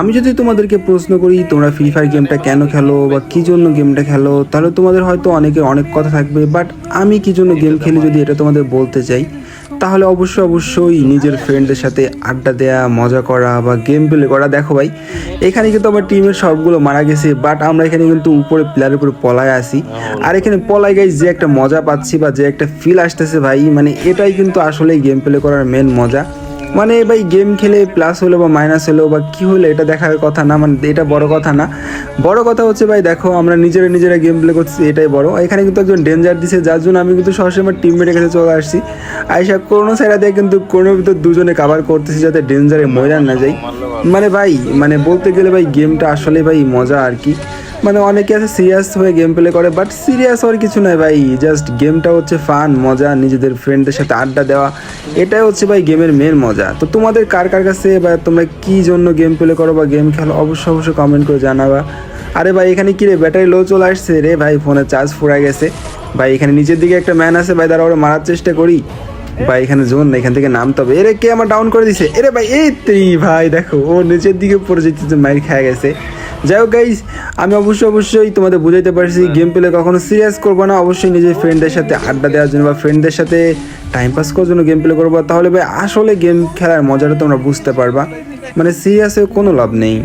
আমি যদি তোমাদেরকে প্রশ্ন করি তোমরা ফ্রি ফায়ার গেমটা কেন খেলো বা কী জন্য গেমটা খেলো, তাহলে তোমাদের হয়তো অনেক কথা থাকবে। বাট আমি কী জন্য গেম খেলি যদি এটা তোমাদের বলতে চাই, তাহলে অবশ্যই নিজের ফ্রেন্ডদের সাথে আড্ডা দেওয়া, মজা করা বা গেম প্লে করা। দেখো ভাই, এখানে কিন্তু আমার টিমের সবগুলো মারা গেছে, বাট আমরা এখানে কিন্তু উপরে প্লেয়ারের উপরে পলায় আসি। আর এখানে পলায় গাই যে একটা মজা পাচ্ছি বা যে একটা ফিল আসতেছে ভাই, মানে এটাই কিন্তু আসলেই গেম প্লে করার মেন মজা। মানে ভাই গেম খেলে প্লাস হলো বা মাইনাস হলো বা কী হলো এটা দেখার কথা না, মানে এটা বড় কথা না। বড় কথা হচ্ছে ভাই দেখো আমরা নিজেরা গেম প্লে করছি, এটাই বড়। এখানে কিন্তু একজন ডেঞ্জার দিছে, যার জন্য আমি কিন্তু সরাসরি আমার টিমমেটের কাছে চলে আসছি। আইসা কোনো সাইডা দিয়ে কিন্তু কোনো ভিতর দুজনে কাভার করতেছি যাতে ডেঞ্জারে ময়দান না যাই। মানে ভাই মানে বলতে গেলে ভাই গেমটা আসলে ভাই মজা আর কি। মানে অনেকে আছে সিরিয়াস হয়ে গেম প্লে করে, বাট সিরিয়াস হওয়ার কিছু নয় ভাই, জাস্ট গেমটা হচ্ছে ফান, মজা, নিজেদের ফ্রেন্ডদের সাথে আড্ডা দেওয়া, এটাই হচ্ছে ভাই গেমের মেন মজা। তো তোমাদের কার কাছে বা তোমরা কী জন্য গেম প্লে করো বা গেম খেলো অবশ্যই কমেন্ট করে জানাবা। আরে ভাই এখানে কি রে, ব্যাটারি লো চলে আসছে রে ভাই, ফোনের চার্জ ফুরাই গেছে ভাই। এখানে নিচের দিকে একটা ম্যান আছে ভাই, তারা ওরা মারার চেষ্টা করি ভাই। এখানে জোন না, এখান থেকে নামতে হবে। এরে কে আমার ডাউন করে দিছে, এরে ভাই এই ভাই দেখো ও নিচের দিকে পড়ে যেতে মাইর খেয়ে গেছে। যাই হোক গাইস, আমি অবশ্যই তোমাদের বুঝাইতে পারছি গেম প্লে কখনো সিরিয়াস করবো না, অবশ্যই নিজের ফ্রেন্ডদের সাথে আড্ডা দেওয়ার জন্য বা ফ্রেন্ডদের সাথে টাইম পাস করার জন্য গেম প্লে করবো। তাহলে ভাই আসলে গেম খেলার মজাটা তোমরা বুঝতে পারবা, মানে সিরিয়াসে কোনো লাভ নেই।